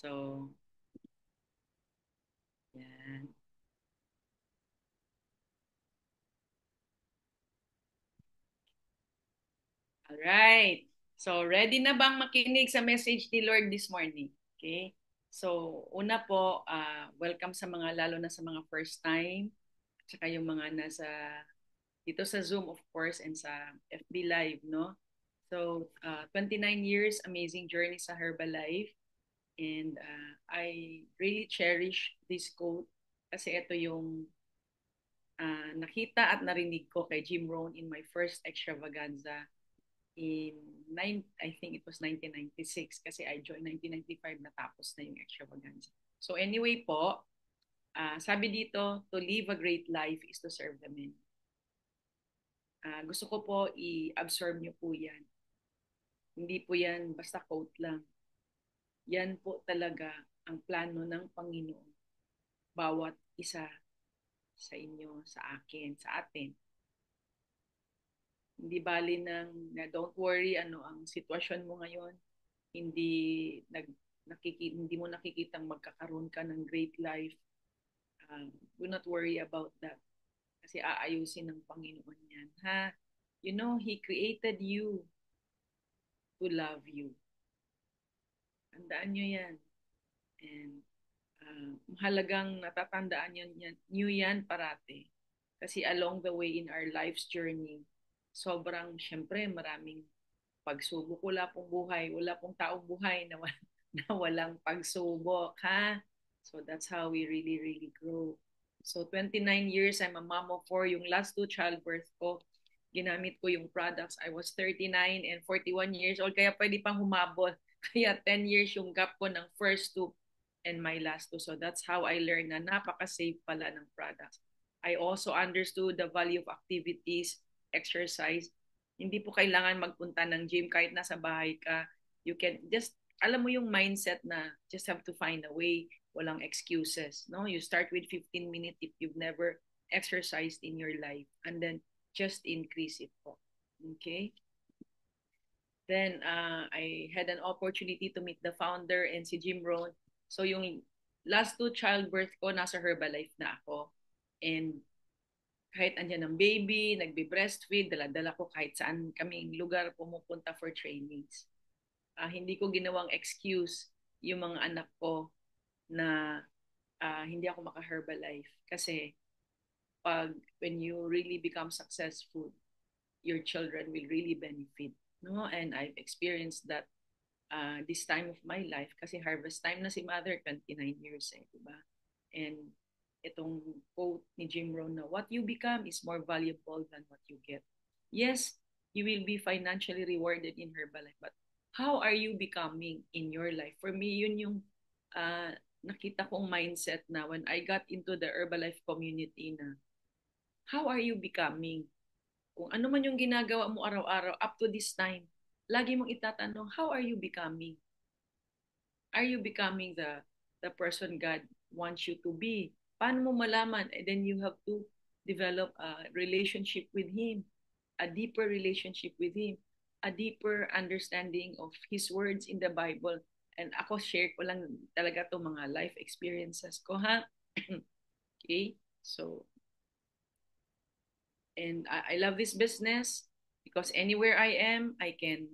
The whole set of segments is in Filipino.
So, yan. Alright. So, ready na bang makinig sa message ni Lord this morning? Okay? So, una po, welcome sa mga, lalo na sa mga first time, at saka yung mga nasa, dito sa Zoom, of course, and sa FB Live, no? So, 29 years, amazing journey sa Herbalife. And I really cherish this quote kasi ito yung nakita at narinig ko kay Jim Rohn in my first extravaganza in I think it was 1996 kasi I joined 1995 natapos na yung extravaganza. So anyway po, sabi dito, to live a great life is to serve the many. Gusto ko po i-absorb niyo po yan. Hindi po yan basta quote lang. Yan po talaga ang plano ng Panginoon. Bawat isa sa inyo, sa akin, sa atin. Hindi bali na don't worry ano ang sitwasyon mo ngayon. Hindi hindi mo nakikitang magkakaroon ka ng great life. Do not worry about that. Kasi aayusin ng Panginoon yan. Ha? You know, He created you to love you. Tandaan nyo yan. And mahalagang natatandaan nyo yan parate. Kasi along the way in our life's journey, sobrang, syempre, maraming pagsubok. Wala pong buhay, wala pong taong buhay na, na walang pagsubok, ha? So that's how we really, really grow. So 29 years, I'm a mom of four. Yung last two childbirth ko, ginamit ko yung products. I was 39 and 41 years old, kaya pwede pang humabol. Kaya 10 years yung gap ko ng first two and my last two. So that's how I learned na napaka-safe pala ng products. I also understood the value of activities, exercise. Hindi po kailangan magpunta ng gym kahit nasa bahay ka. You can just, alam mo yung mindset na just have to find a way. Walang excuses. No? You start with 15 minutes if you've never exercised in your life. And then just increase it po. Okay? Then I had an opportunity to meet the founder and si Jim Rohn. So yung last two childbirth ko, nasa Herbalife na ako. And kahit andyan ang baby, nagbe-breastfeed, dala-dala ko kahit saan kaming lugar pumupunta for trainings. Hindi ko ginawang excuse yung mga anak ko na hindi ako maka-Herbalife. Kasi when you really become successful, your children will really benefit. No? And I've experienced that this time of my life kasi harvest time na si mother, 29 years eh, diba? And itong quote ni Jim Rohn na what you become is more valuable than what you get. Yes, you will be financially rewarded in Herbalife, but how are you becoming in your life? For me, yun yung nakita kong mindset na when I got into the Herbalife community na how are you becoming? Kung ano man yung ginagawa mo araw-araw up to this time, lagi mong itatanong, how are you becoming? Are you becoming the person God wants you to be? Paano mo malaman? And then you have to develop a relationship with Him, a deeper relationship with Him, a deeper understanding of His words in the Bible. And ako, share ko lang talaga to mga life experiences ko, ha? Okay? So, and I love this business because anywhere I am, I can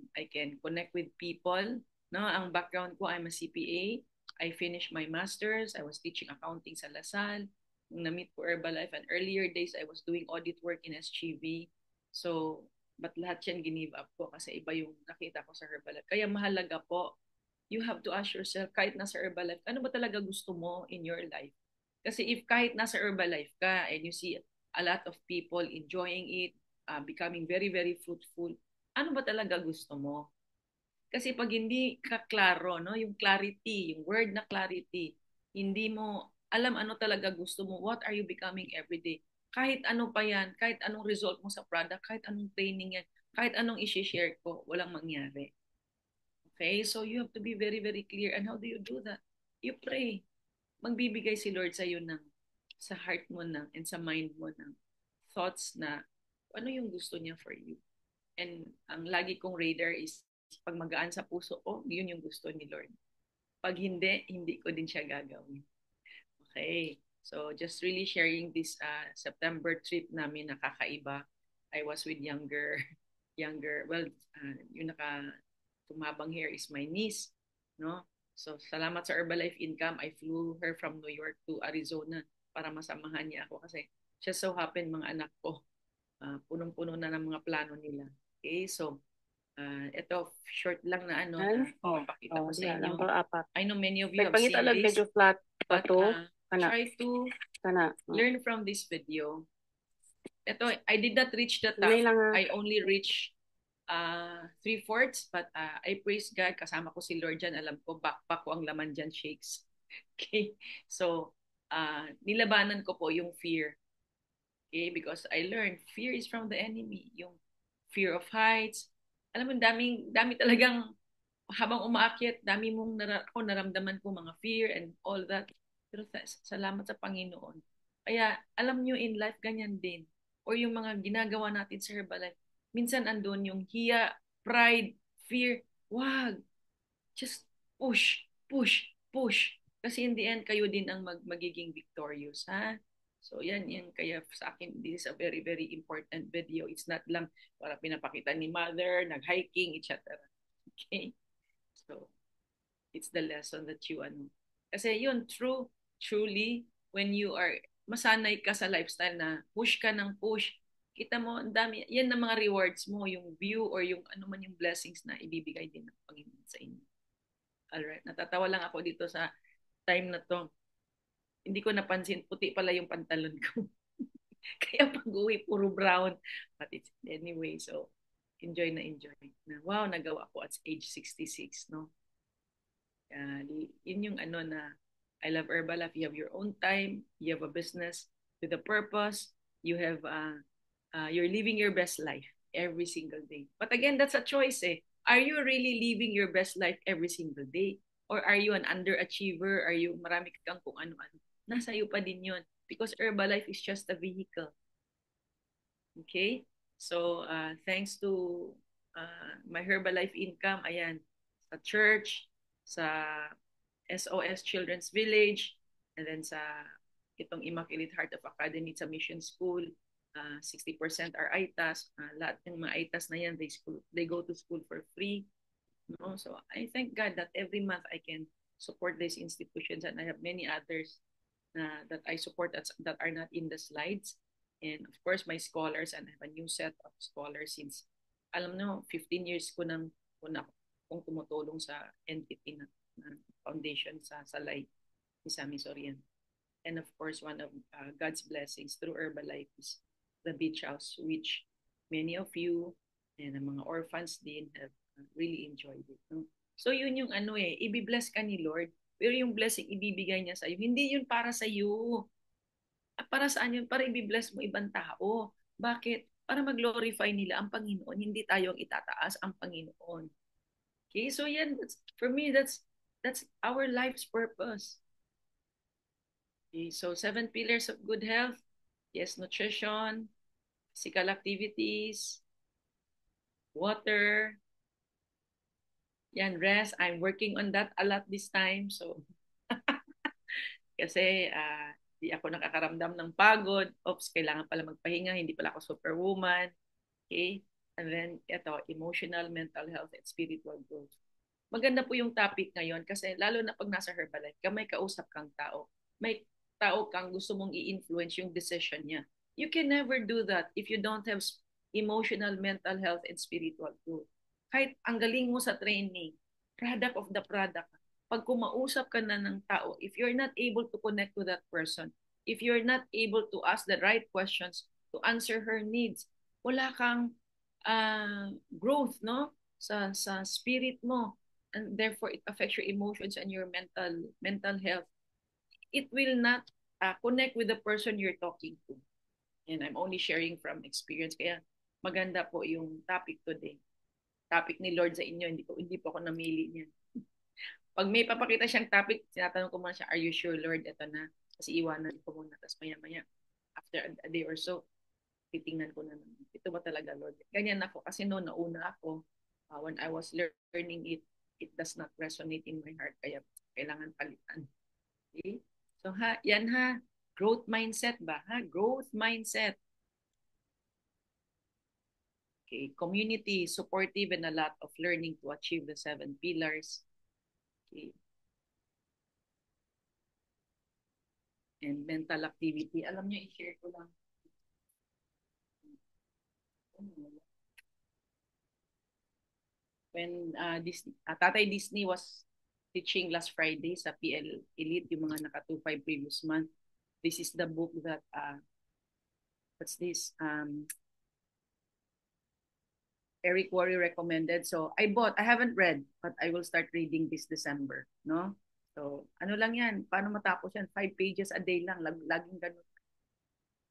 connect with people. No, ang background ko, I'm a CPA. I finished my masters. I was teaching accounting sa Lasal. Nung na-meet ko Herbalife, and earlier days I was doing audit work in SGV. So, but lahat yan give up ko kasi iba yung nakita ko sa Herbalife. Kaya mahalaga po, you have to ask yourself, kahit nasa Herbalife, ano ba talaga gusto mo in your life? Kasi if kahit nasa Herbalife ka and you see a lot of people enjoying it, becoming very, very fruitful, ano ba talaga gusto mo? Kasi pag hindi ka klaro, no, yung clarity, yung word na clarity, hindi mo alam ano talaga gusto mo, what are you becoming every day? Kahit ano pa yan, kahit anong result mo sa product, kahit anong training yan, kahit anong isi-share ko, walang mangyari. Okay? So you have to be very, very clear. And how do you do that? You pray. Magbibigay si Lord sa iyo ng sa heart mo na and sa mind mo ng thoughts na ano yung gusto niya for you. And ang lagi kong radar is pag magaan sa puso ko, yun yung gusto ni Lord. Pag hindi, hindi ko din siya gagawin. Okay. So just really sharing this September trip namin nakakaiba. I was with younger, well, yung tumabang here is my niece, no? So salamat sa Herbalife Income, I flew her from New York to Arizona para masamahan niya ako kasi just so happen mga anak ko, punong-puno na ng mga plano nila. Okay, so ito short lang na ano na papakita ko sa inyo. I know many of you have seen this, medyo flat but kana try to kana learn from this video. Ito, I did not reach the top. I only reached 3/4, but I praise God. Kasama ko si Lord dyan. Alam ko, backpack ko ang laman dyan, shakes. Okay? So, nilabanan ko po yung fear. Okay? Because I learned, fear is from the enemy. Yung fear of heights. Alam mo, dami talagang, habang umaakyat, dami mong naramdaman ko mga fear and all that. Pero salamat sa Panginoon. Kaya, alam nyo, in life, ganyan din. Or yung mga ginagawa natin sa Herbalife, minsan andun yung hiya, pride, fear. Wag. Just push, push, push. Kasi in the end, kayo din ang magiging victorious, ha? So yan kaya sa akin, this is a very, very important video. It's not lang para pinapakita ni mother, nag-hiking, etc. Okay? So, it's the lesson that you Kasi yun, truly, when you are, masanay ka sa lifestyle na push ka ng push, kita mo, ang dami, yan ang mga rewards mo, yung view or yung ano man yung blessings na ibibigay din ng Panginoon sa inyo. Alright, natatawa lang ako dito sa time na to. Hindi ko napansin, puti pala yung pantalon ko. Kaya pag-uwi, puro brown. But it's anyway, so enjoy na enjoy. Na, wow, nagawa ko at age 66, no? Yun yung ano na I love Herbalife. You have your own time. You have a business with a purpose. You have you're living your best life every single day. But again, that's a choice. Are you really living your best life every single day? Or are you an underachiever? Are you marami kang kung ano-ano? Nasa iyo pa din yun. Because Herbalife is just a vehicle. Okay? So, thanks to my Herbalife income, ayan, sa church, sa SOS Children's Village, and then sa itong Immaculate Heart of Academy sa Mission School, 60% are ITAS. Lahat ng mga ITAS na yan, they go to school for free. No? So I thank God that every month I can support these institutions, and I have many others that I support that are not in the slides. And of course, my scholars, and I have a new set of scholars since, alam no, 15 years ko nang kung tumutulong sa entity na foundation sa Salay ni Sammy Sorian. And of course, one of God's blessings through Herbalife is the beach house, which many of you and ang mga orphans din have really enjoyed it. No? So yun yung i-bless ka ni Lord, pero yung blessing ibibigay niya sa'yo, hindi yun para sa'yo. Para saan yun? Para i-bless mo ibang tao. Bakit? Para mag-glorify nila ang Panginoon, hindi tayo ang itataas, ang Panginoon. Okay, so yan, for me, that's our life's purpose. Okay, so 7 pillars of good health. Yes, nutrition, physical activities, water, yan, rest. I'm working on that a lot this time. So, kasi di ako nakakaramdam ng pagod. Oops, kailangan pala magpahinga. Hindi pala ako superwoman. Okay? And then, ito, emotional, mental health, and spiritual growth. Maganda po yung topic ngayon kasi lalo na pag nasa Herbalife ka, may kausap kang tao. May tao kang gusto mong i-influence yung decision niya. You can never do that if you don't have emotional, mental health, and spiritual growth. Kahit ang galing mo sa training, product of the product, pag kumausap ka na ng tao, if you're not able to connect to that person, if you're not able to ask the right questions to answer her needs, wala kang growth, no? Sa spirit mo, and therefore it affects your emotions and your mental health. It will not connect with the person you're talking to. And I'm only sharing from experience. Kaya maganda po yung topic today. Topic ni Lord sa inyo, hindi po ako namili niya. Pag may papakita siyang topic, tinatanong ko muna siya, are you sure Lord, ito na? Kasi iwanan ko muna. Tapos maya-maya, after a day or so, titingnan ko na naman. Ito ba talaga Lord? Ganyan ako. Kasi noon, nauna ako, when I was learning it, it does not resonate in my heart. Kaya kailangan palitan. Okay? So yan growth mindset ba? Growth mindset. Okay, community, supportive, and a lot of learning to achieve the 7 pillars. Okay. And mental activity. Alam nyo, i-share ko lang. When Tatay Disney was teaching last Friday sa PL Elite, yung mga naka-2-5 previous month, this is the book that, what's this? Eric Worre recommended. So I haven't read, but I will start reading this December, no? So ano lang yan, paano matapos yan? 5 pages a day lang, laging ganun.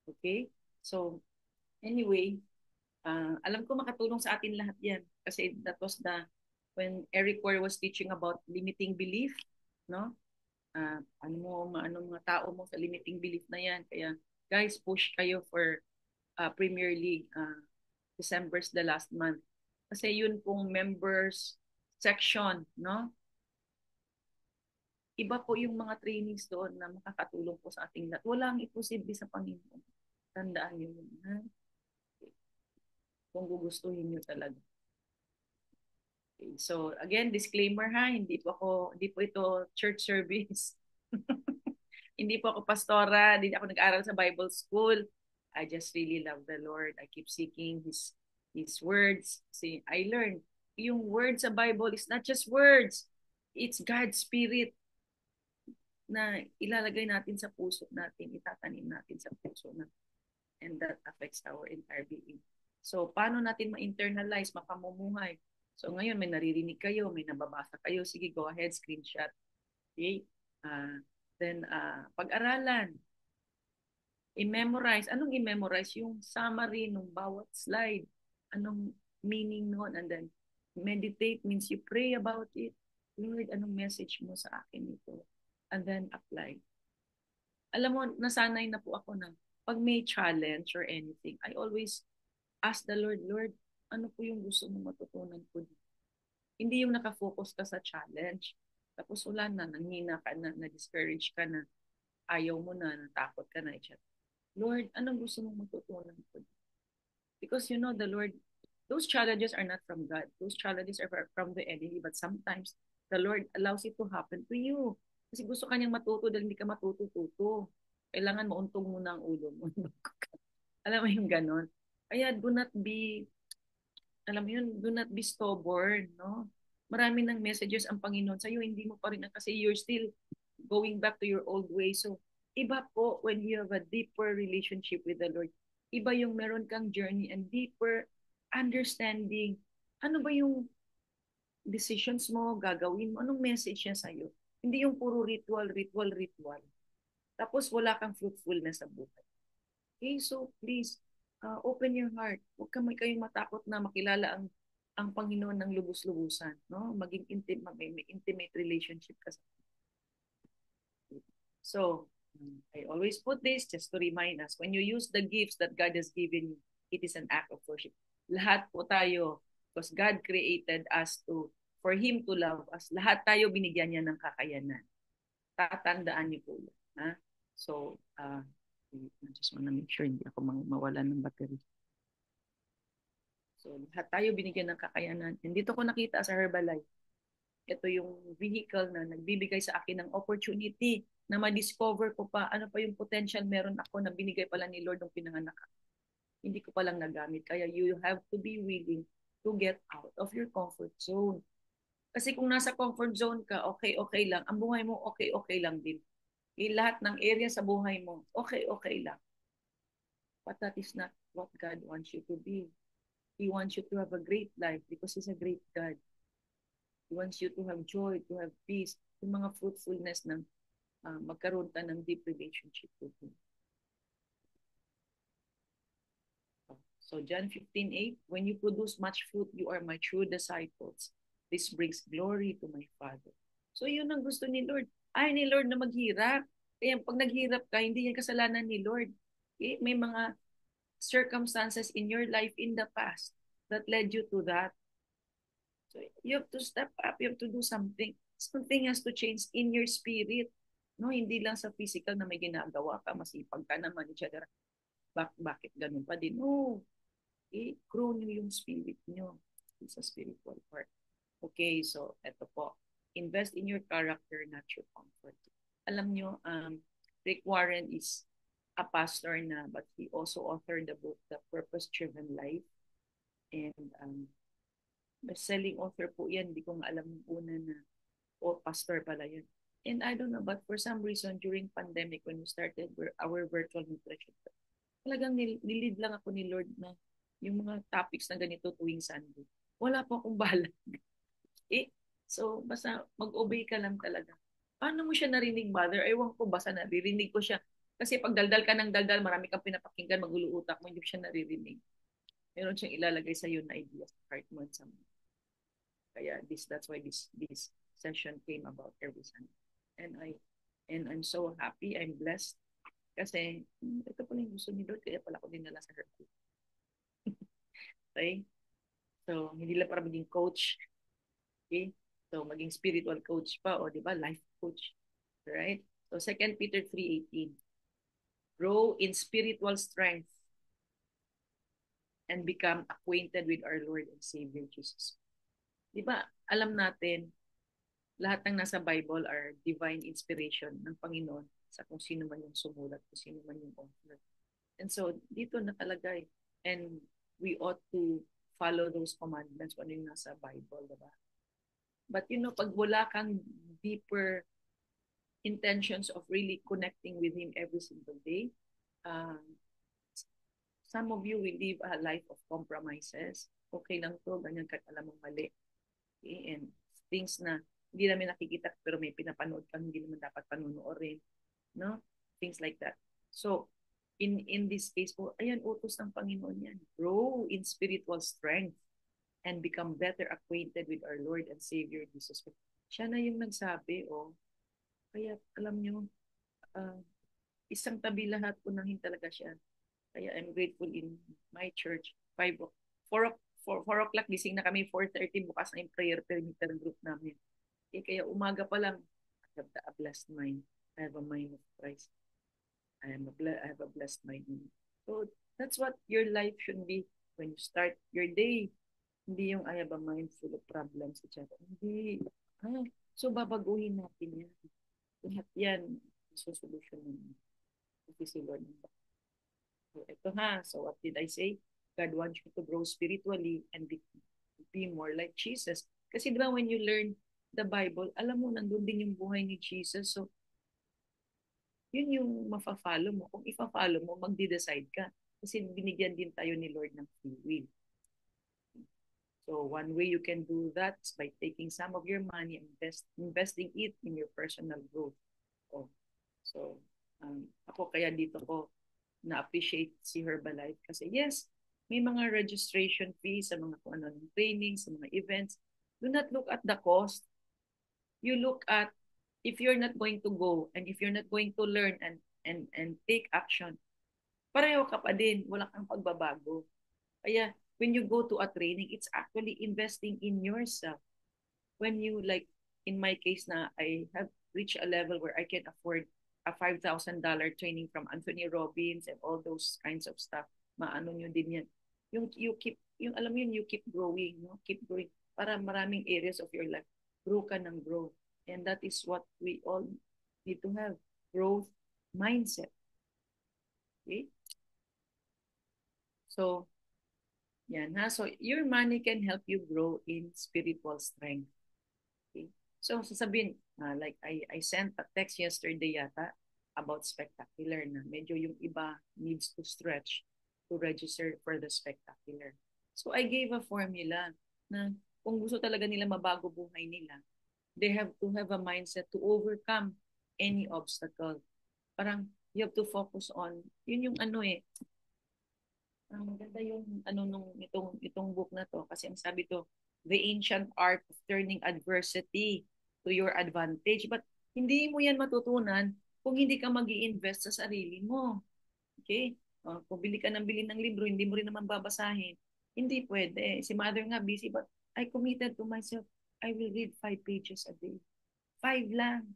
Okay? So anyway, alam ko makatulong sa atin lahat yan. Kasi that was when Eric Worre was teaching about limiting belief, no? Ano mga tao mo sa limiting belief na yan. Kaya guys, push kayo for Premier League. December's the last month. Kasi yun pong members section, no? Iba po yung mga trainings doon na makakatulong po sa ating lahat. Walang imposible sa Panginoon. Tandaan niyo yun, ha? Kung gugustuhin niyo talaga. Okay. So, again, disclaimer ha, hindi po ito church service. Hindi po ako pastora, hindi ako nag-aral sa Bible school. I just really love the Lord. I keep seeking His words. See, I learned yung words sa Bible is not just words. It's God's Spirit na ilalagay natin sa puso natin, itatanim natin sa puso natin. And that affects our entire being. So, paano natin ma-internalize, mapamumuhay? So, ngayon may naririnig kayo, may nababasa kayo. Sige, go ahead, screenshot. Okay? Then, pag-aralan. I-memorize. Anong i-memorize? Yung summary ng bawat slide. Anong meaning noon? And then, meditate means you pray about it. Lord, anong message mo sa akin ito? And then, apply. Alam mo, nasanay na po ako na pag may challenge or anything, I always ask the Lord, Lord, ano po yung gusto mo matutunan ko dito? Hindi yung nakafocus ka sa challenge. Tapos wala na, nanghina ka na, na-discourage ka na, ayaw mo na, natakot ka na, etc. Lord, anong gusto mong matutunan ko? Because you know, the Lord, those challenges are not from God. Those challenges are from the enemy. But sometimes, the Lord allows it to happen to you. Kasi gusto kanyang matuto dahil hindi ka matutututo. Kailangan mauntong muna ang ulo mo. Alam mo yung ganon. Kaya do not be stubborn, no? Marami ng messages ang Panginoon sa'yo, hindi mo pa rin kasi you're still going back to your old way. So, iba po when you have a deeper relationship with the Lord. Iba yung meron kang journey and deeper understanding. Ano ba yung decisions mo, gagawin mo? Anong message niya sa'yo? Hindi yung puro ritual. Tapos wala kang fruitfulness sa buhay. Okay, so please, open your heart. Huwag kayong matakot na makilala ang Panginoon ng lubos-lubusan, no? Maging may intimate relationship ka sa. So, I always put this just to remind us, when you use the gifts that God has given you, it is an act of worship. Lahat po tayo, because God created us for Him to love us. Lahat tayo binigyan niya ng kakayanan. Tatandaan niyo po yan. Ha? So, I just want to make sure hindi ako mawalan ng battery. So, lahat tayo binigyan ng kakayanan. And dito ko nakita sa Herbalife, ito yung vehicle na nagbibigay sa akin ng opportunity na ma-discover ko pa ano pa yung potential meron ako na binigay pala ni Lord nung pinanganak ako. Hindi ko palang nagamit. Kaya you have to be willing to get out of your comfort zone. Kasi kung nasa comfort zone ka, okay lang. Ang buhay mo, okay lang din. Lahat ng area sa buhay mo, okay lang. But that is not what God wants you to be. He wants you to have a great life because He's a great God. He wants you to have joy, to have peace, yung mga fruitfulness ng magkaroon ka ng deep relationship with Him. So John 15:8, when you produce much fruit, you are my true disciples. This brings glory to my Father. So yun ang gusto ni Lord. Ay ni Lord na maghirap. Kaya pag naghirap ka, hindi yan kasalanan ni Lord. Okay? May mga circumstances in your life in the past that led you to that. So you have to step up. You have to do something. something has to change in your spirit. No, hindi lang sa physical na may ginagawa ka, masipag ka naman, etc. Bakit ganun pa din? No, grow nyo yung spirit nyo sa spiritual part. Okay, so eto po. Invest in your character, not your comfort. Alam nyo, Rick Warren is a pastor na, but he also authored the book, The Purpose-Driven Life. And best-selling author po yan. Hindi ko nga alam yung una na, pastor pala yun. And I don't know, but for some reason, during pandemic, when we started our virtual nutrition, talagang nilid lang ako ni Lord na yung mga topics na ganito tuwing Sunday. Wala po akong bahala. So, basta mag-obey ka lang talaga. Paano mo siya narinig, mother? Ewan ko, basta naririnig ko siya. Kasi pag daldal ka ng daldal, marami kang pinapakinggan, magulo utak mo, hindi siya naririnig. Meron siyang ilalagay sa iyo na ideas sa heart mo. Kaya that's why this session came about every Sunday. And I'm so happy, I'm blessed. Kasi ito pala yung gusto ni Lord, kaya pala ako dinala sa heart. Okay? So, hindi lang para maging coach. Okay? So, maging spiritual coach pa, o di ba? Life coach. Right? So, 2 Peter 3:18. Grow in spiritual strength and become acquainted with our Lord and Savior Jesus. Di ba, alam natin, lahat ng nasa Bible are divine inspiration ng Panginoon sa kung sino man yung sumulat, kung sino man yung author. And so, dito nakalagay. And we ought to follow those commandments kung ano yung nasa Bible, diba? But pag wala kang deeper intentions of really connecting with Him every single day, some of you will live a life of compromises. Okay lang to, ganyan ka alam mong mali. Okay? And things na hindi namin nakikita pero may pinapanood kang hindi naman dapat panunuorin. No? Things like that. So, in this case po, ayan, utos ng Panginoon yan. Grow in spiritual strength and become better acquainted with our Lord and Savior Jesus Christ. Siya na yung nagsabi, kaya alam nyo, isang tabi lahat po nangin talaga siya. Kaya I'm grateful in my church. 4 o'clock gising na kami, 4:30 bukas na yung prayer perimeter group namin. Kaya umaga pa lang, I have a blessed mind. I have a mind of Christ. I have a blessed mind. So that's what your life should be when you start your day. Hindi yung I have a mind full of problems, etc. Hindi. So babaguhin natin yan. Lahat yan, solution naman. Kasi si Lord. So ito So what did I say? God wants you to grow spiritually and be more like Jesus. Kasi diba when you learn the Bible, alam mo, nandun din yung buhay ni Jesus. So, yun yung mafa-follow mo. Kung ifa-follow mo, magde-decide ka. Kasi binigyan din tayo ni Lord ng free will. So, one way you can do that is by taking some of your money and investing it in your personal growth. So, ako kaya dito ko na-appreciate si Herbalife. Kasi yes, may mga registration fees sa mga kung ano ng training, sa mga events. Do not look at the cost. You look at if you're not going to go and if you're not going to learn and take action, pareho ka pa din, wala kang pagbabago. Kaya when you go to a training, it's actually investing in yourself. When you, like in my case na I have reached a level where I can afford a $5,000 training from Anthony Robbins and all those kinds of stuff, maano nyo din yan. Alam mo yun, you keep growing, no? Keep growing para maraming areas of your life grow ka ng grow. And that is what we all need to have. Growth mindset. Okay? So, yan ha. So, your money can help you grow in spiritual strength. Okay? So, sasabihin, like I sent a text yesterday yata about spectacular na medyo yung iba needs to stretch to register for the spectacular. So, I gave a formula na kung gusto talaga nila mabago buhay nila, they have to have a mindset to overcome any obstacle. Parang you have to focus on, yun yung maganda yung itong book na to kasi ang sabi to, the ancient art of turning adversity to your advantage. But hindi mo yan matutunan kung hindi ka mag-i-invest sa sarili mo. Okay? Kung bili ka ng libro, hindi mo rin naman babasahin. Hindi pwede. Si mother nga busy, but I committed to myself, I will read 5 pages a day. 5 lang.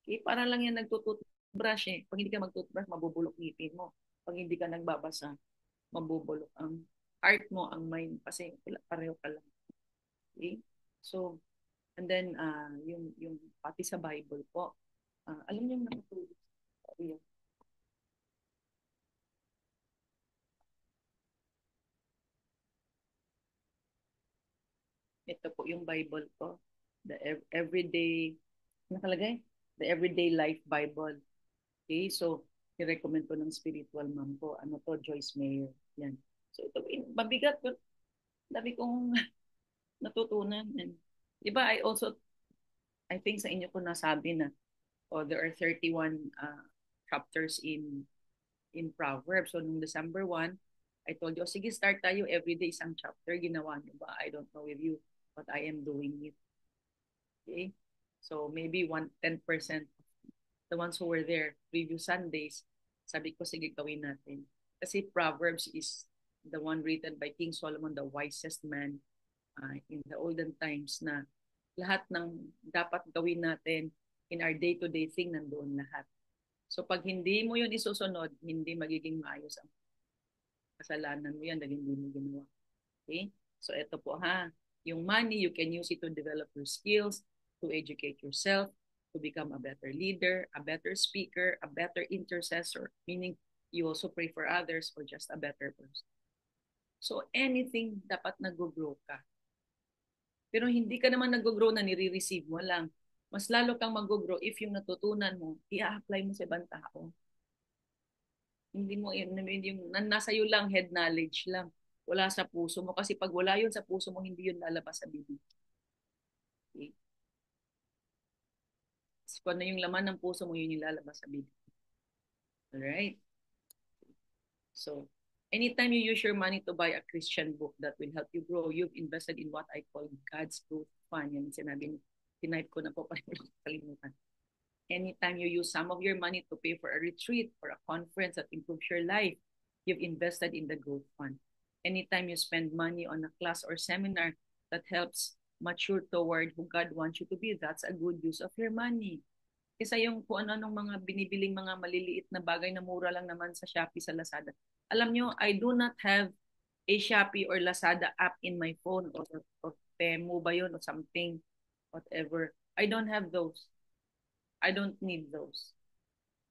Okay? Para lang yan nagtututbrush eh. Pag hindi ka magtutbrush, mabubulok ngipin mo. Pag hindi ka nagbabasa, mabubulok ang heart mo, ang mind. Kasi pareho ka lang. Okay? So, and then, yung pati sa Bible po, alam niyo yung nakatulog. Ito po yung Bible ko. The everyday, nakalagay? The Everyday Life Bible. Okay, so, i-recommend ko ng spiritual mom ko. Ano to, Joyce Meyer. Yan. So, ito, mabigat ko. Dami kong natutunan. And, di ba, I think sa inyo ko nasabi na, there are 31 chapters in Proverbs. So, nung December 1, I told you, sige, start tayo everyday isang chapter. Ginawa niyo ba? I don't know with you, but I am doing it. Okay? So, maybe 10% the ones who were there previous Sundays, sabi ko, sige, gawin natin. Kasi Proverbs is the one written by King Solomon, the wisest man in the olden times, na lahat ng dapat gawin natin in our day-to-day thing, nandoon lahat. So pag hindi mo yun isusunod, hindi magiging maayos ang kasalanan mo yan dahil hindi mo ginawa. Okay? So ito po ha, yung money, you can use it to develop your skills, to educate yourself, to become a better leader, a better speaker, a better intercessor, meaning you also pray for others or just a better person. So anything dapat nag-grow ka. Pero hindi ka naman nag-grow na nire-receive mo lang. Mas lalo kang mag-grow if yung natutunan mo, i-apply mo sa ibang tao. Hindi mo, yung nasa iyo lang, head knowledge lang. Wala sa puso mo. Kasi pag wala yun sa puso mo, hindi yun lalabas sa bibig. Okay? Kasi kung ano yung laman ng puso mo, yun yung lalabas sa bibig. Alright? So, anytime you use your money to buy a Christian book that will help you grow, you've invested in what I call God's growth fund. Yan sinabi, tinipe ko na po para kalimutan. Anytime you use some of your money to pay for a retreat or a conference that improves your life, you've invested in the growth fund. Anytime you spend money on a class or seminar that helps mature toward who God wants you to be, that's a good use of your money. Kesa yung kung ano-anong mga binibiling mga maliliit na bagay na mura lang naman sa Shopee, sa Lazada. Alam nyo, I do not have a Shopee or Lazada app in my phone, or Temu ba yun or something, whatever. I don't have those. I don't need those.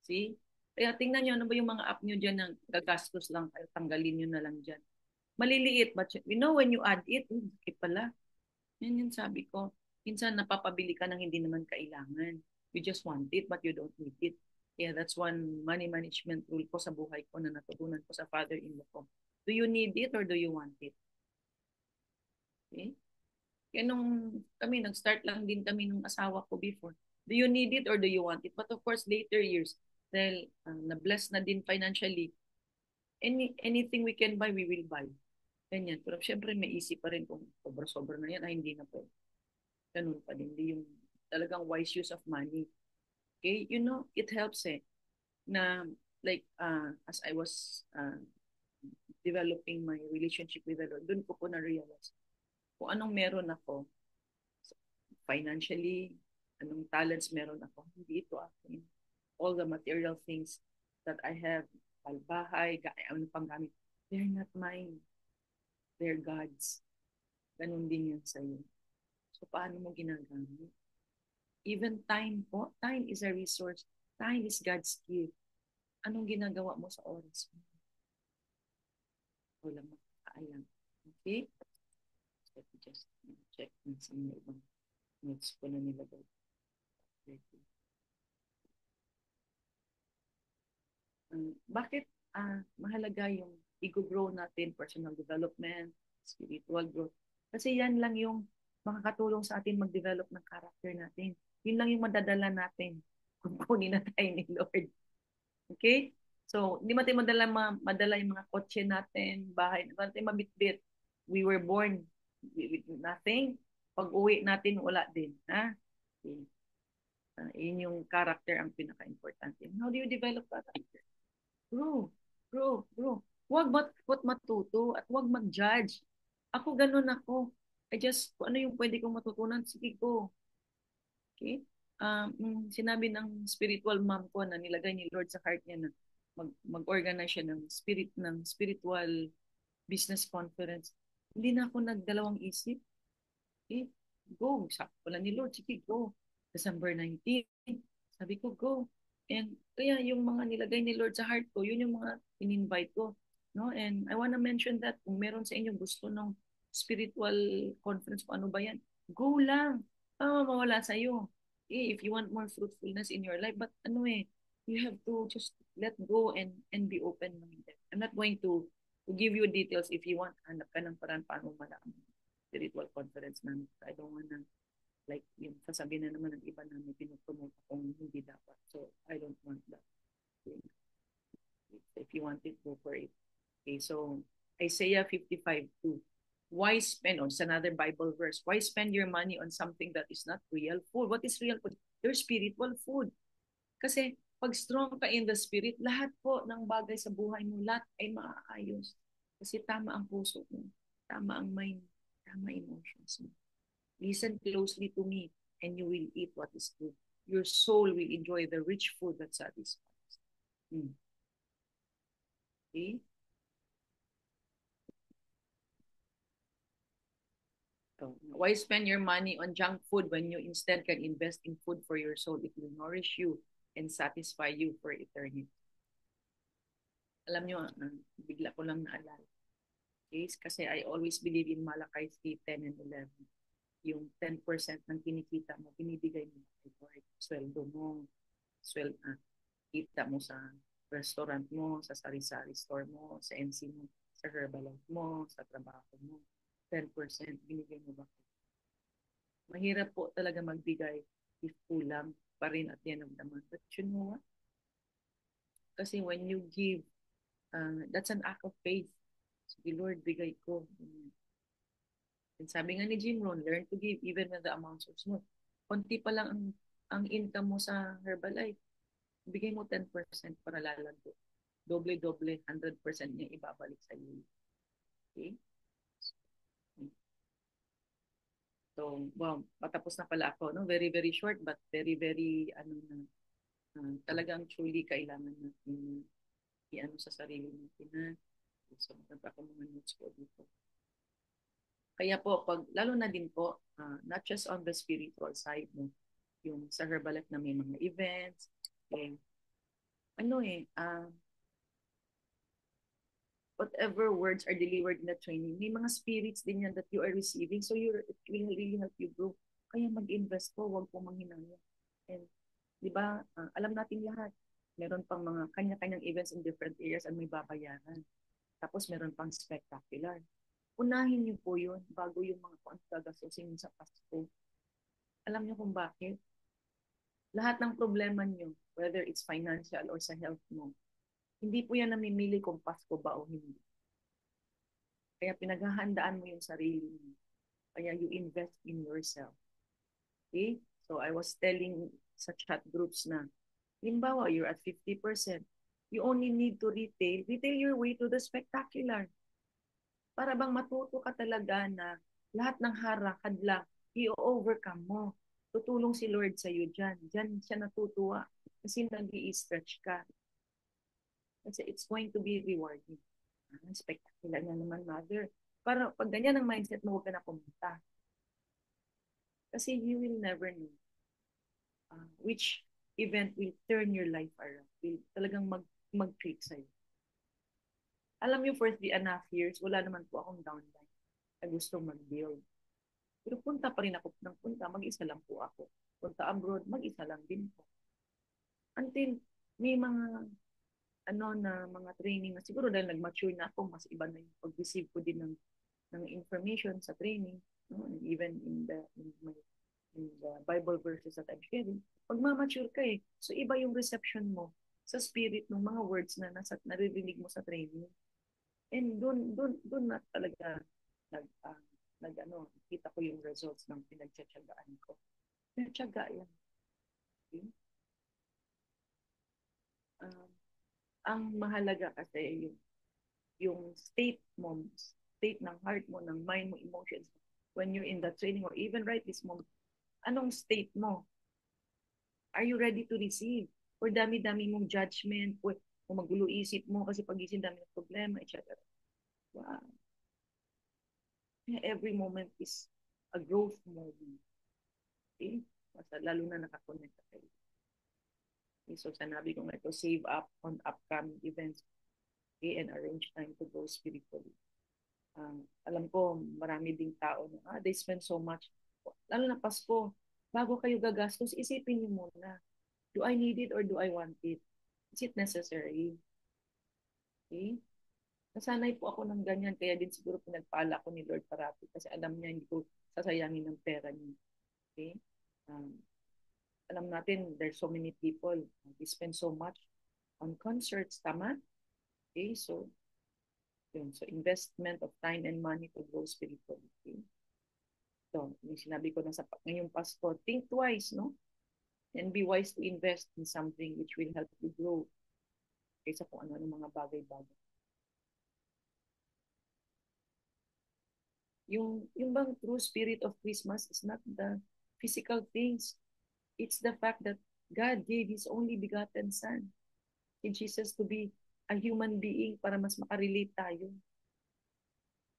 See? Kaya tingnan nyo, ano ba yung mga app nyo dyan na gagastos lang, tanggalin nyo na lang dyan. Maliliit, but you know when you add it, okay pala. Yan yung sabi ko. Minsan napapabili ka ng hindi naman kailangan. You just want it, but you don't need it. Yeah, that's one money management rule ko sa buhay ko na natutunan ko sa father-in-law ko. Do you need it or do you want it? Okay? Kaya nung kami, nag-start lang din kami nung asawa ko before. Do you need it or do you want it? But of course, later years, dahil na-bless na din financially, anything we can buy, we will buy. Ganyan. Pero syempre, may isip pa rin kung sobra-sobra na yan, ay hindi na po. Ganun pa din. Hindi yung talagang wise use of money. Okay? You know, it helps na like, as I was developing my relationship with the Lord, doon ko po na-realize kung anong meron ako financially, anong talents meron ako, hindi ito akin. All the material things that I have, palbahay, ano pang gamit, they're not mine. They're God's. Ganun din yan sa'yo. So, paano mo ginagamit? Even time po, time is a resource. Time is God's gift. Anong ginagawa mo sa oras mo? Wala makakaalam. Okay? Let me just check sa mga ibang notes ko na nilagay. Bakit mahalaga yung i-grow natin, personal development, spiritual growth? Kasi yan lang yung makakatulong sa atin mag-develop ng character natin. Yun lang yung madadala natin kung kunin na tayo ni Lord. Okay? So, hindi natin madala yung mga kotse natin, bahay, hindi natin mabitbit. We were born with nothing. Pag uwi natin, wala din. Ha? Okay. Yun yung character ang pinaka-importante. How do you develop character? Grow, grow. Huwag matuto at huwag mag-judge. Ako ganun ako. I just, kung ano yung pwede kong matutunan, sige go. Okay? Sinabi ng spiritual mom ko na nilagay ni Lord sa heart niya na mag-organize siya ng spiritual business conference. Hindi na ako nagdalawang isip. Eh, go. Sabi ko lang ni Lord, sige, go. December 19. Sabi ko, go. And kaya yung mga nilagay ni Lord sa heart ko, yun yung mga in-invite ko. No? And I wanna mention that kung meron sa inyo gusto ng spiritual conference, kung ano ba yan, go lang. Mawala sa'yo. If you want more fruitfulness in your life, but you have to just let go and be open-minded. I'm not going to give you details. If you want, hanap ka ng paraan paano malaman spiritual conference namin. I don't wanna like yung sasabihin na naman ng iba na may pinupromote akong hindi dapat. So I don't want that. If you want it, go for it. Okay, so Isaiah 55:2. Why spend on another Bible verse? Why spend your money on something that is not real food? What is real food? Your spiritual food. Kasi pag strong ka in the spirit, lahat po ng bagay sa buhay mo, lahat ay maaayos. Kasi tama ang puso mo, tama ang mind, tama emotions mo. Listen closely to me and you will eat what is good. Your soul will enjoy the rich food that satisfies. Okay? So, why spend your money on junk food when you instead can invest in food for your soul? It will nourish you and satisfy you for eternity. Alam nyo, bigla ko lang naalala. Okay? Kasi I always believe in Malachi 3:10 and 11. Yung 10% ng kinikita mo, binibigay mo kay Lord. Sweldo mo, kita mo sa restaurant mo, sa sari-sari store mo, sa NC mo, sa Herbalife mo, sa trabaho mo. 10% binigay mo ba? Mahirap po talaga magbigay if kulang pa rin at the end of the month. But you know what? Kasi when you give, that's an act of faith. Sige, Lord, bigay ko. And sabi nga ni Jim Rohn, learn to give even when the amounts are small. Konti pa lang ang income mo sa Herbalife. Bigay mo 10% para lalago. Doble-doble, 100% niya ibabalik sa iyo. Okay? So, wow, patapos na pala ako. No? Very, very short, but very, very, talagang truly kailangan natin i-ano sa sarili natin na. So, maganda ako mga notes ko dito. Kaya po, lalo na din po, not just on the spiritual side, no? Yung sa Herbalife na may mga events, whatever words are delivered in the training, may mga spirits din yan that you are receiving. So it will really help you grow. Kaya mag-invest po, huwag po manghinaya. And, di ba, alam natin lahat, meron pang mga kanya-kanyang events in different areas at may babayaran. Tapos meron pang spectacular. Unahin niyo po yun bago yung mga kung gagastusin sa Pasko. Alam niyo kung bakit? Lahat ng problema niyo, whether it's financial or sa health mo, hindi po yan namimili kung Pasko ba o hindi. Kaya pinaghahandaan mo yung sarili mo. Kaya you invest in yourself. Okay? So I was telling sa chat groups na, limbawa, you're at 50%. You only need to retail your way to the spectacular. Para bang matuto ka talaga na lahat ng harakad lang, i-overcome mo. Tutulong si Lord sa iyo dyan. Dyan siya natutuwa. Kasi nag-i-stretch ka. Kasi it's going to be rewarding. Spectacular na naman, mother. Para pag ganyan ang mindset mo, huwag ka na pumunta. Kasi you will never know which event will turn your life around. Will talagang mag-click sa'yo. Alam niyo, for 3.5 years, wala naman po akong downline na gusto mag-build. Pero punta pa rin ako ng punta, mag-isa lang po ako. Punta abroad, mag-isa lang din po. Until may mga mga training na siguro dahil nag-mature na ako, mas iba na yung pag-receive ko din ng information sa training, no? And even in the Bible verses that I'm sharing, pag-mature ka so iba yung reception mo sa spirit ng mga words na naririnig mo sa training. And doon na talaga kita ko yung results ng pinagtsatsagaan ko. Pinagtsaga yan. Okay? Ang mahalaga kasi yung state ng heart mo, ng mind mo, emotions mo, when you're in the training or even right this moment, anong state mo? Are you ready to receive? Or dami-dami mong judgment, o magulo isip mo kasi pagising dami ng problema, etc. Wow. Every moment is a growth moment. Okay? Basta lalo na nakakonect ka kayo. Okay? So sanabi ko nga ito, save up on upcoming events, okay? And arrange time to grow spiritually. Alam ko, marami ding tao na, they spend so much. Lalo na Pasko, bago kayo gagastos, isipin niyo muna, do I need it or do I want it? Is it necessary? Okay? Nasanay po ako ng ganyan, kaya din siguro pinagpala ako ni Lord parati kasi alam niya hindi ko sasayangin ng pera niya. Okay? Um, Alam natin, there's so many people, they spend so much on concerts, tama? Okay, so, yun. So, investment of time and money to grow spiritually. Okay? So, yung sinabi ko na sa ngayong Pasko, think twice, no? And be wise to invest in something which will help you grow kaysa kung ano ng mga bagay-bagay. Yung bang true spirit of Christmas is not the physical things. It's the fact that God gave His only begotten Son in Jesus to be a human being para mas makarelate tayo.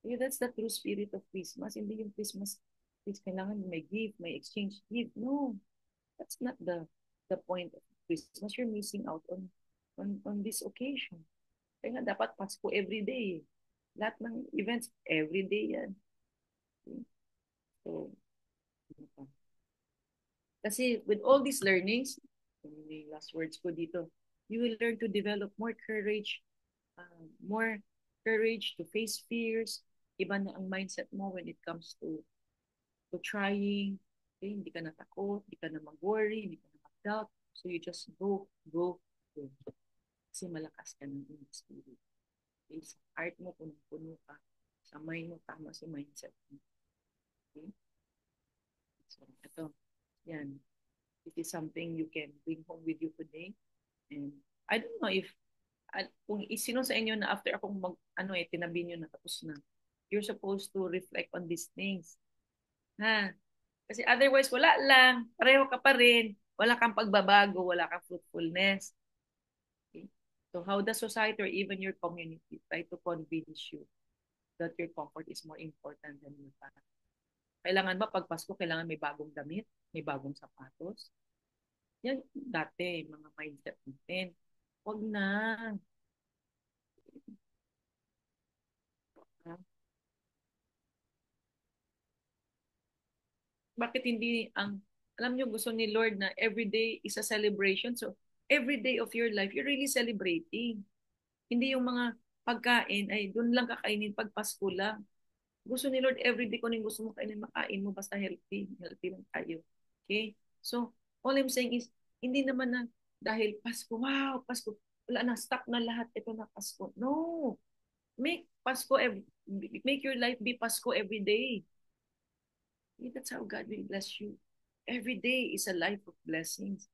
Yeah, that's the true spirit of Christmas. Hindi yung Christmas, kailangan may gift, may exchange gift. No, that's not the point of Christmas. You're missing out on this occasion. Kaya nga dapat Pasko every day. Lahat ng events, every day yan. Okay? So, kasi with all these learnings, yung last words ko dito, you will learn to develop more courage to face fears. Iba na ang mindset mo when it comes to trying. Okay? Hindi ka natakot, hindi ka na mag-worry, hindi ka na mag-doubt. So you just go, go, go. Kasi malakas ka ng spirit. Okay? Sa heart mo, punong-puno ka. Sa mind mo, tama si mindset mo. Okay? So, ito. Yan. It is something you can bring home with you today. And I don't know if kung sino sa inyo na after akong tinabi nyo na tapos na, you're supposed to reflect on these things. Ha? Kasi otherwise, wala lang. Pareho ka pa rin. Wala kang pagbabago, wala kang fruitfulness. Okay? So how does society or even your community try to convince you that your comfort is more important than your past? Kailangan ba pag Pasko, kailangan may bagong damit, may bagong sapatos? Yan dati, mga mindset natin. Huwag na. Ha? Bakit hindi alam nyo, gusto ni Lord na every day is a celebration. So, every day of your life, you're really celebrating. Hindi yung mga pagkain ay doon lang kakainin pag Pasko lang. Gusto ni Lord every day kung gusto mo kainin, makain mo basta healthy. Healthy lang tayo. Okay? So, all I'm saying is, hindi naman na dahil Pasko, wow, Pasko, wala na, stop na lahat, ito na Pasko. No! Make your life be Pasko every day. That's how God will bless you. Every day is a life of blessings.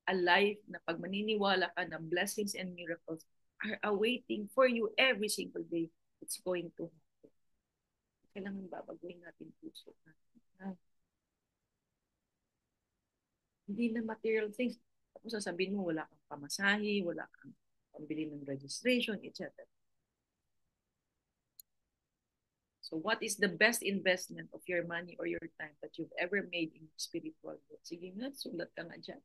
A life na pag maniniwala ka na blessings and miracles are awaiting for you every single day. It's going to happen. Kailangan babaguhin natin puso natin. Hindi na material things. Tapos sasabihin mo, wala kang pamasahe, wala kang pambili ng registration, etc. So what is the best investment of your money or your time that you've ever made in spiritual growth? Sige nga, sulat ka nga dyan.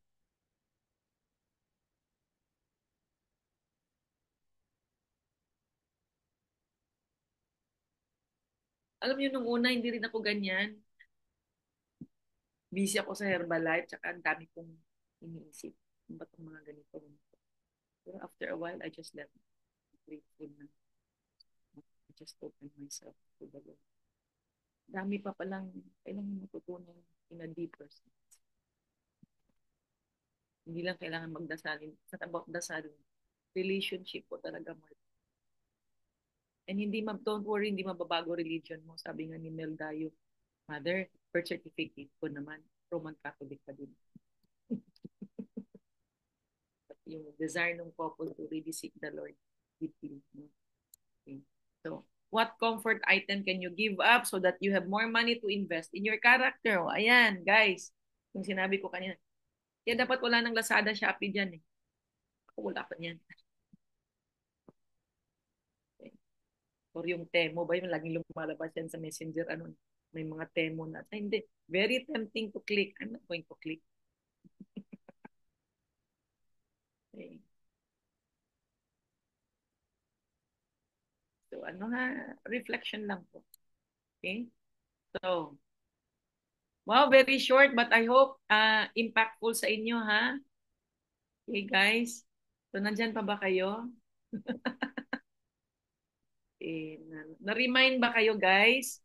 Alam niyo, nung una, hindi rin ako ganyan. Busy ako sa Herbalife, tsaka ang dami kong iniisip. Ano ba itong mga ganito? Pero after a while, I just let it. Grateful na. I just open myself to the Lord. Dami pa palang kailangan matutunan in a deeper sense. Hindi lang kailangan magdasalin. It's not about dasalin. Relationship po talaga mo. And don't worry, hindi mababago religion mo. Sabi nga ni Mel Dayo, Mother, birth certificate ko naman, Roman Catholic pa din. Yung desire ng couple to really seek the Lord deeply. Okay. So, what comfort item can you give up so that you have more money to invest in your character? O, ayan, guys. Yung sinabi ko kanina. Kaya dapat wala ng Lazada, Shopee dyan eh. Ako wala pa niyan. Okay. Or yung Temo ba, yung laging lumalabas yan sa Messenger, ano, may mga Temo na. Ay, hindi. Very tempting to click. I'm not going to click. Okay. So, ano ha, reflection lang po. Okay? So, wow, very short, but I hope impactful sa inyo, ha? Okay, guys. So, nandyan pa ba kayo? Okay. Na-remind ba kayo, guys?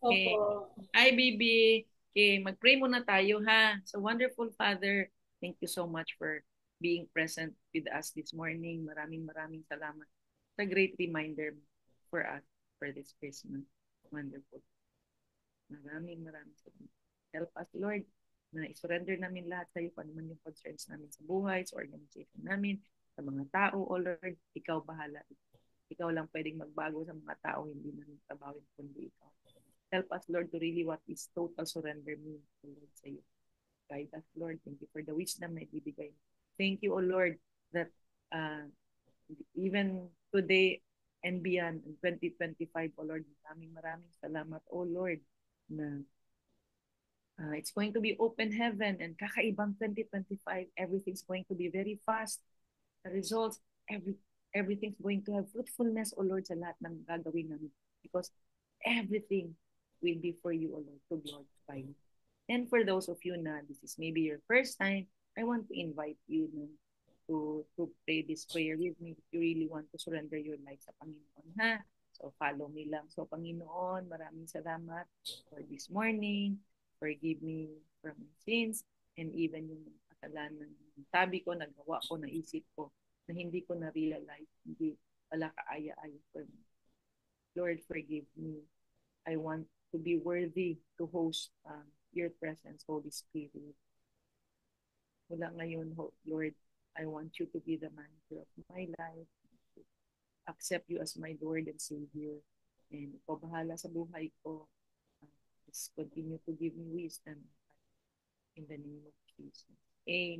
Okay. Opo. Hi, Bibi. Okay, mag-pray muna tayo, ha? So, wonderful Father, thank you so much for being present with us this morning. Maraming maraming salamat. It's a great reminder for us for this Christmas. Wonderful. Maraming maraming salamat. Help us, Lord, na i-surrender namin lahat sa iyo, kung ano man yung concerns namin sa buhay, sa organization namin, sa mga tao, O Lord, ikaw bahala. Ikaw lang pwedeng magbago sa mga tao, hindi namin tabawin kundi ikaw. Help us, Lord, to really what is total surrender mean, O Lord, sa iyo. Guide us, Lord. Thank you for the wisdom na ibibigay. Thank you, O Lord, that uh, even today and beyond in 2025, O Lord, maraming maraming salamat, O Lord, na it's going to be open heaven and kakaibang 2025. Everything's going to be very fast. The results, everything's going to have fruitfulness, O Lord, sa lahat ng gagawin namin. Because everything will be for you, O Lord, to glorify you. And for those of you na this is maybe your first time, I want to invite you na, to pray this prayer with me if you really want to surrender your life sa Panginoon, ha? So follow me lang. So Panginoon, maraming salamat for this morning. Forgive me for my sins and even yung kasalanan ng sabi ko, nagawa ko, naisip ko na hindi ko na-realize, hindi pala kaaya-aya for me. Lord, forgive me. I want to be worthy to host your presence, Holy Spirit. Mula ngayon, Lord, I want you to be the manager of my life. Accept you as my Lord and Savior. And ikaw bahala sa buhay ko. Just continue to give me wisdom in the name of Jesus. Amen.